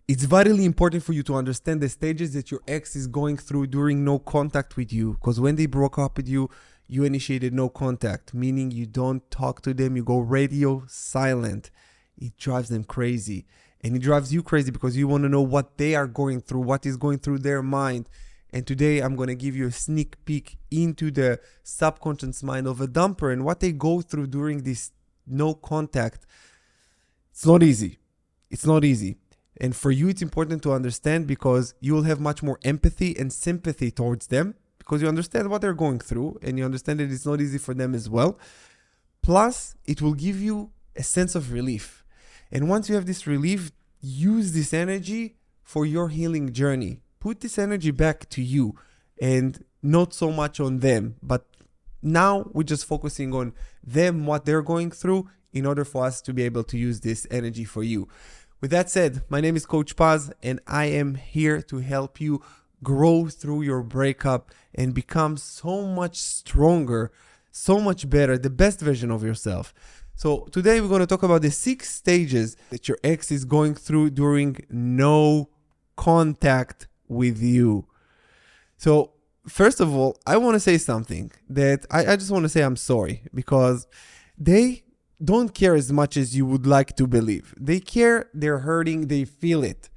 It's vitally important for you to understand the stages that your ex is going through during no contact with you. Because when they broke up with you, you initiated no contact, meaning you don't talk to them, you go radio silent. It drives them crazy. And it drives you crazy because you want to know what they are going through, what is going through their mind. And today I'm going to give you a sneak peek into the subconscious mind of a dumper and what they go through during this no contact. It's not easy. It's not easy. And for you, it's important to understand because you will have much more empathy and sympathy towards them because you understand what they're going through and you understand that it's not easy for them as well. Plus, it will give you a sense of relief. And once you have this relief, use this energy for your healing journey. Put this energy back to you and not so much on them. But now we're just focusing on them, what they're going through in order for us to be able to use this energy for you. With that said, my name is Coach Paz and I am here to help you grow through your breakup and become so much stronger, so much better, the best version of yourself. So today we're going to talk about the 6 stages that your ex is going through during no contact with you. So first of all, I want to say something that I just want to say I'm sorry because they don't care as much as you would like to believe. They care, they're hurting, they feel it.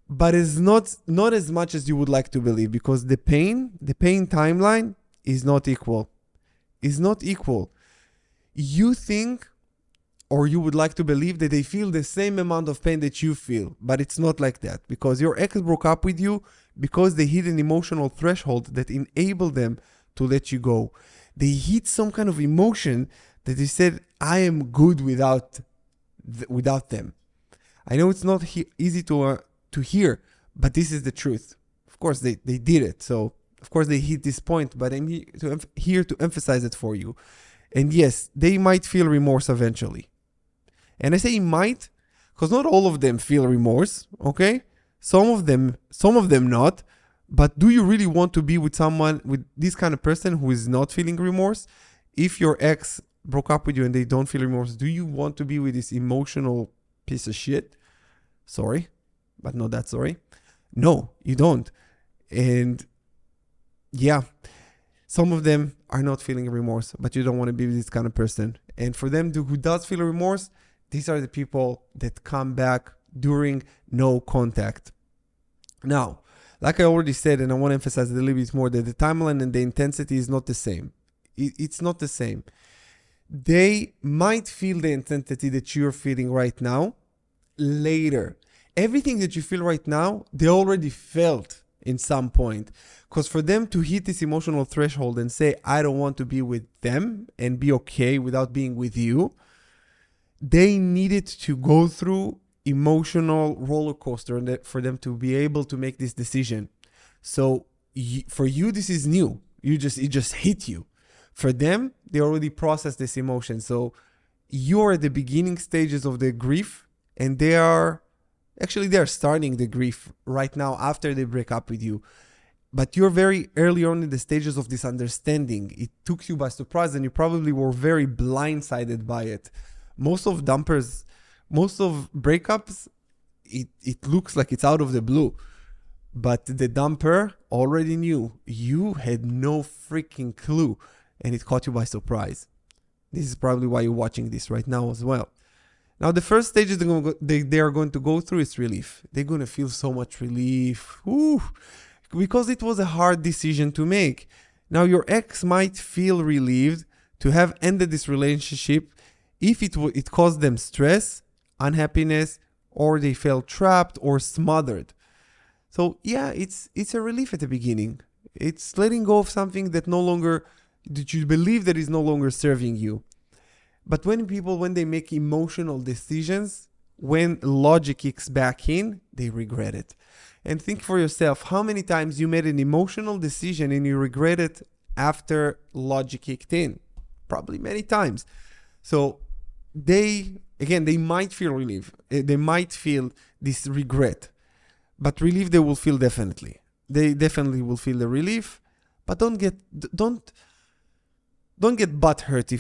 But it's not as much as you would like to believe because the pain timeline is not equal. It's not equal. You think or you would like to believe that they feel the same amount of pain that you feel, but it's not like that because your ex broke up with you because they hit an emotional threshold that enabled them to let you go. They hit some kind of emotion that they said, I am good without them. I know it's not easy to hear, but this is the truth. Of course, they did it. So, of course, they hit this point, but I'm here to emphasize it for you. And yes, they might feel remorse eventually. And I say might, because not all of them feel remorse, okay? Some of them not. But do you really want to be with someone, with this kind of person who is not feeling remorse? If your ex broke up with you and they don't feel remorse, do you want to be with this emotional piece of shit? Sorry, but not that sorry. No, you don't. And yeah, some of them are not feeling remorse, but you don't want to be with this kind of person. And for them who does feel remorse, these are the people that come back during no contact. Now, like I already said, and I want to emphasize it a little bit more, that the timeline and the intensity is not the same. It's not the same. They might feel the intensity that you're feeling right now later. Everything that you feel right now, they already felt in some point. Because for them to hit this emotional threshold and say, I don't want to be with them and be okay without being with you, they needed to go through emotional roller coaster for them to be able to make this decision. So for you, this is new. It just hit you. For them, they already processed this emotion. So you're at the beginning stages of the grief, and they are starting the grief right now after they break up with you. But you're very early on in the stages of this understanding. It took you by surprise, and you probably were very blindsided by it. Most of breakups, it looks like it's out of the blue. But the dumper already knew. You had no freaking clue, and it caught you by surprise. This is probably why you're watching this right now as well. Now, the first stages they are going to go through is relief. They're going to feel so much relief. Because it was a hard decision to make. Now, your ex might feel relieved to have ended this relationship if it caused them stress, unhappiness, or they felt trapped or smothered. So yeah, it's a relief at the beginning. It's letting go of something that you believe that is no longer serving you. But when they make emotional decisions, when logic kicks back in, they regret it. And think for yourself, how many times you made an emotional decision and you regret it after logic kicked in? Probably many times. So they might feel relief. They might feel this regret. But relief they will feel definitely. They definitely will feel the relief. But don't get butthurt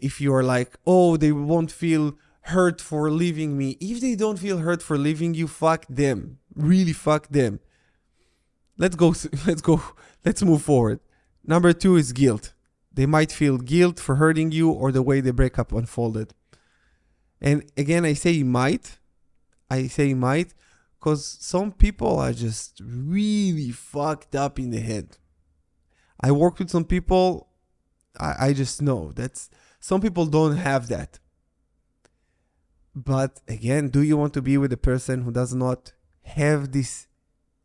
if you are like, oh, they won't feel hurt for leaving me. If they don't feel hurt for leaving you, fuck them. Really fuck them. Let's move forward. Number 2 is guilt. They might feel guilt for hurting you or the way the breakup unfolded. And again, I say might because some people are just really fucked up in the head. I work with some people, I just know that some people don't have that. But again, do you want to be with a person who does not have this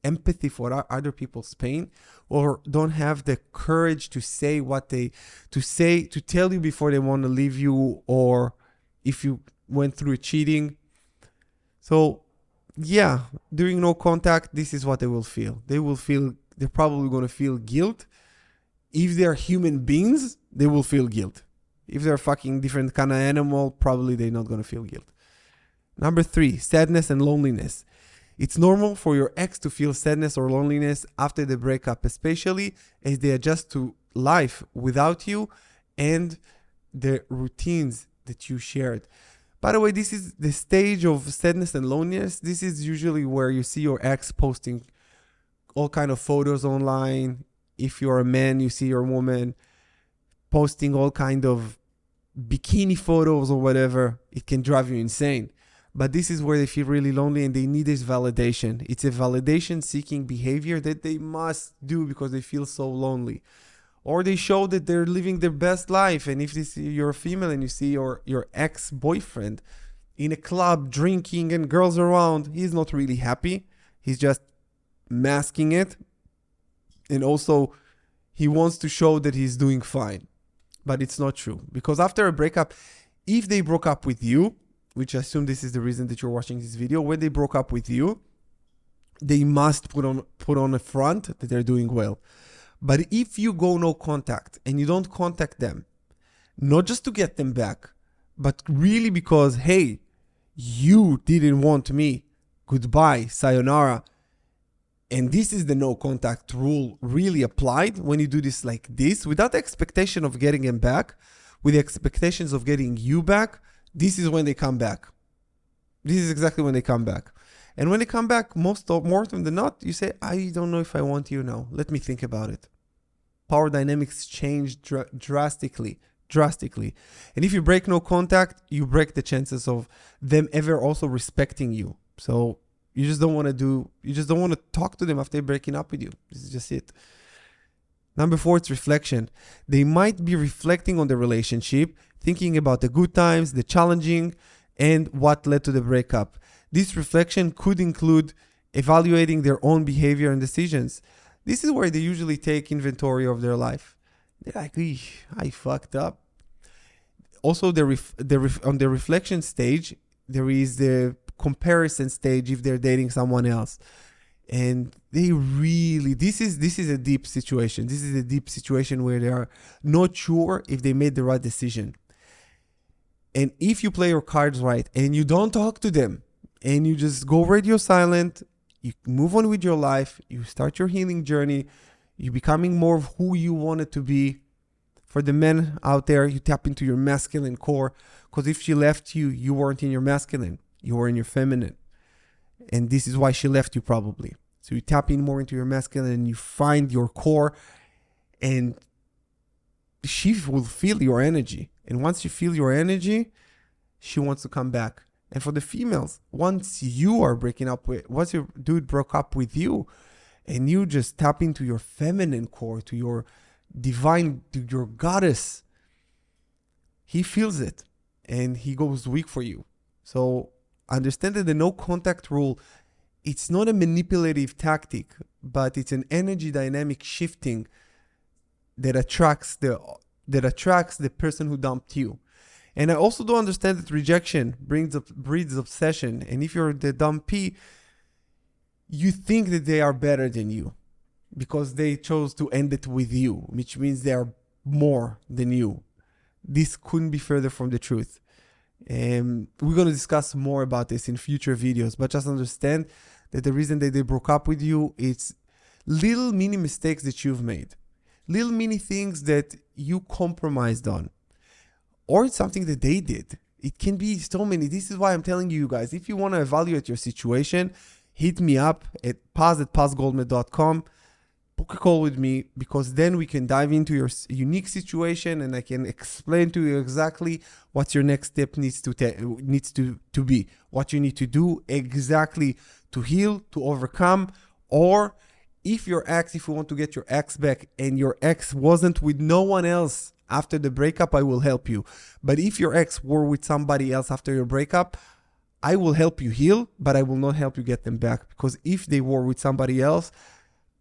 empathy for other people's pain, or don't have the courage to say to tell you before they want to leave you, or if you went through cheating? So yeah, during no contact, this is what they will feel. They're probably going to feel guilt. If they're human beings, they will feel guilt. If they're fucking different kind of animal, probably they're not going to feel guilt. Number 3, sadness and loneliness. It's normal for your ex to feel sadness or loneliness after the breakup, especially as they adjust to life without you and the routines that you shared. By the way, this is the stage of sadness and loneliness. This is usually where you see your ex posting all kind of photos online. If you're a man, you see your woman posting all kind of bikini photos or whatever. It can drive you insane. But this is where they feel really lonely and they need this validation. It's a validation-seeking behavior that they must do because they feel so lonely. Or they show that they're living their best life. And if you're a female and you see your ex-boyfriend in a club drinking and girls around, he's not really happy. He's just masking it. And also, he wants to show that he's doing fine. But it's not true. Because after a breakup, if they broke up with you, which I assume this is the reason that you're watching this video, when they broke up with you, they must put on a front that they're doing well. But if you go no contact and you don't contact them, not just to get them back, but really because, hey, you didn't want me, goodbye, sayonara, and this is the no contact rule really applied when you do this like this, without the expectation of getting them back, with the expectations of getting you back, this is when they come back. This is exactly when they come back. And when they come back, more often than not, you say, I don't know if I want you now. Let me think about it. Power dynamics change drastically. And if you break no contact, you break the chances of them ever also respecting you. So you just don't want to talk to them after breaking up with you. This is just it. Number 4, it's reflection. They might be reflecting on the relationship, thinking about the good times, the challenging, and what led to the breakup. This reflection could include evaluating their own behavior and decisions. This is where they usually take inventory of their life. They're like, I fucked up. Also, on the reflection stage, there is the comparison stage if they're dating someone else. And this is a deep situation. This is a deep situation where they are not sure if they made the right decision. And if you play your cards right and you don't talk to them and you just go radio silent, you move on with your life, you start your healing journey, you're becoming more of who you wanted to be. For the men out there, you tap into your masculine core, because if she left you, you weren't in your masculine, you were in your feminine. And this is why she left you probably. So you tap in more into your masculine and you find your core, and she will feel your energy. And once you feel your energy, she wants to come back. And for the females, once your dude broke up with you and you just tap into your feminine core, to your divine, to your goddess, he feels it and he goes weak for you. So understand that the no contact rule, it's not a manipulative tactic, but it's an energy dynamic shifting that attracts the person who dumped you. And I also do understand that rejection breeds obsession. And if you're the dumpee, you think that they are better than you because they chose to end it with you, which means they are more than you. This couldn't be further from the truth. And we're going to discuss more about this in future videos, but just understand that the reason that they broke up with you, it's little mini mistakes that you've made, little mini things that you compromised on, or it's something that they did. It can be so many. This is why I'm telling you guys, if you want to evaluate your situation, hit me up at paz@pazgoldman.com. Book a call with me, because then we can dive into your unique situation and I can explain to you exactly what your next step needs to be, what you need to do exactly to heal, to overcome. Or if you want to get your ex back and your ex wasn't with no one else after the breakup, I will help you. But if your ex were with somebody else after your breakup, I will help you heal, but I will not help you get them back, because if they were with somebody else,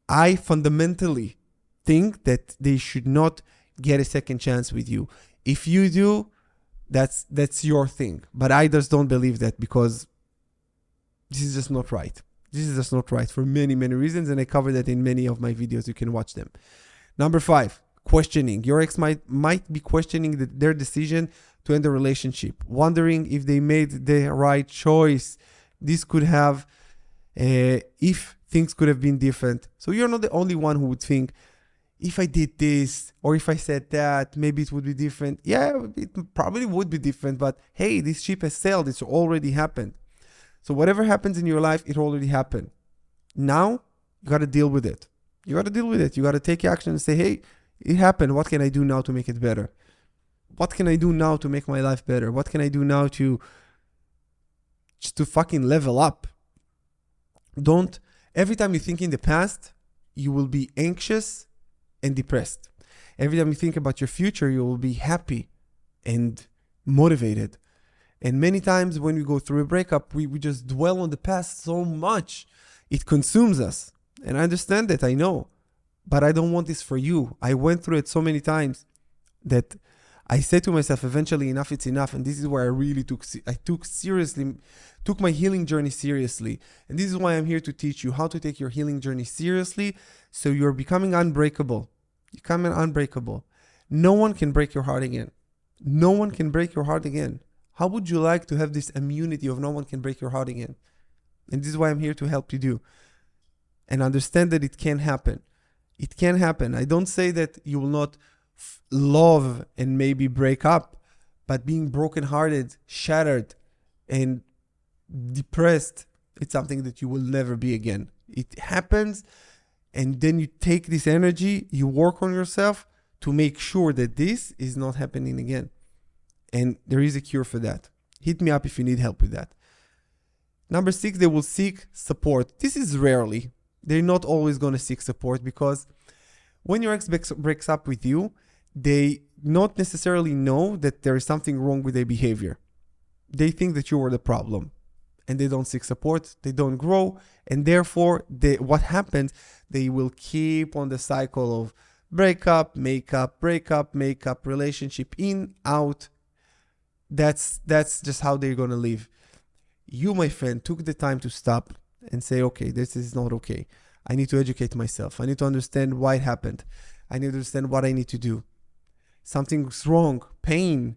I fundamentally think that they should not get a second chance with you. If you do, that's your thing. But I just don't believe that, because this is just not right. This is just not right for many, many reasons. And I cover that in many of my videos. You can watch them. Number 5, questioning. Your ex might be questioning their decision to end the relationship, wondering if they made the right choice. This could have, if things could have been different. So you're not the only one who would think, if I did this or if I said that, maybe it would be different. Yeah, it probably would be different, but hey, this ship has sailed. It's already happened. So whatever happens in your life, it already happened. Now you got to deal with it. You got to deal with it. You got to take action and say, hey, it happened. What can I do now to make it better? What can I do now to make my life better? What can I do now to fucking level up? Every time you think in the past, you will be anxious and depressed. Every time you think about your future, you will be happy and motivated. And many times when we go through a breakup, we just dwell on the past so much. It consumes us. And I understand that, I know. But I don't want this for you. I went through it so many times that I said to myself, eventually enough, it's enough. And this is where I really took my healing journey seriously. And this is why I'm here to teach you how to take your healing journey seriously, so you're becoming unbreakable. Becoming unbreakable. No one can break your heart again. No one can break your heart again. How would you like to have this immunity of no one can break your heart again? And this is why I'm here to help you do. And understand that it can happen. It can happen. I don't say that you will not love and maybe break up, but being brokenhearted, shattered, and depressed, it's something that you will never be again. It happens, and then you take this energy, you work on yourself to make sure that this is not happening again. And there is a cure for that. Hit me up if you need help with that. Number 6, they will seek support. This is rarely. They're not always going to seek support, because when your ex breaks up with you, they not necessarily know that there is something wrong with their behavior. They think that you were the problem, and they don't seek support. They don't grow, and therefore, what happens? They will keep on the cycle of breakup, makeup, breakup, makeup, relationship, in, out. That's just how they're gonna live. You, my friend, took the time to stop and say, okay, this is not okay. I need to educate myself. I need to understand why it happened. I need to understand what I need to do. Something's wrong. Pain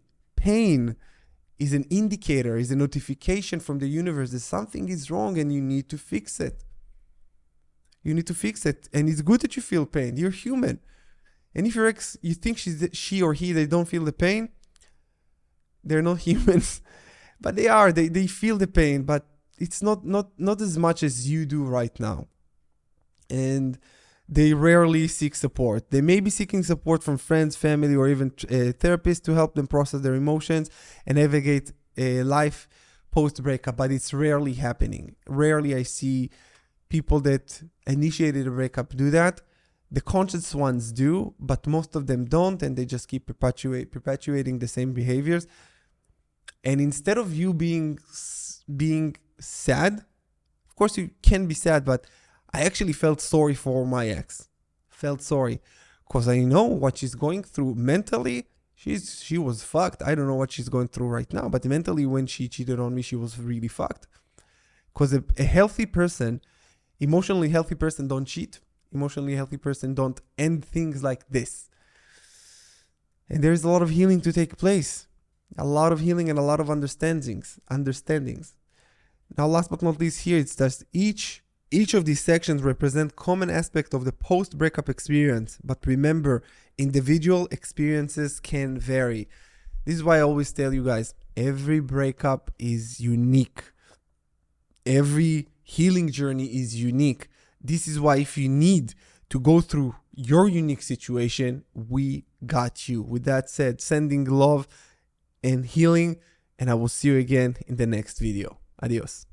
is an indicator, is a notification from the universe that something is wrong and you need to fix it. You need to fix it. And it's good that you feel pain. You're human. And if your ex, you think she or he, they don't feel the pain, they're not humans. But they are. They feel the pain, but it's not as much as you do right now. And they rarely seek support. They may be seeking support from friends, family, or even therapists to help them process their emotions and navigate life post-breakup, but it's rarely happening. Rarely I see people that initiated a breakup do that. The conscious ones do, but most of them don't, and they just keep perpetuating the same behaviors. And instead of you being sad, of course you can be sad, but I actually felt sorry for my ex. Felt sorry because I know what she's going through mentally. She was fucked. I don't know what she's going through right now, but mentally when she cheated on me, she was really fucked. Because a healthy person, emotionally healthy person don't cheat. Emotionally healthy person don't end things like this. And there's a lot of healing to take place. A lot of healing and a lot of understandings. Now, last but not least here, it's just each of these sections represent common aspect of the post-breakup experience. But remember, individual experiences can vary. This is why I always tell you guys, every breakup is unique. Every healing journey is unique. This is why if you need to go through your unique situation, we got you. With that said, sending love and healing, and I will see you again in the next video. Adios.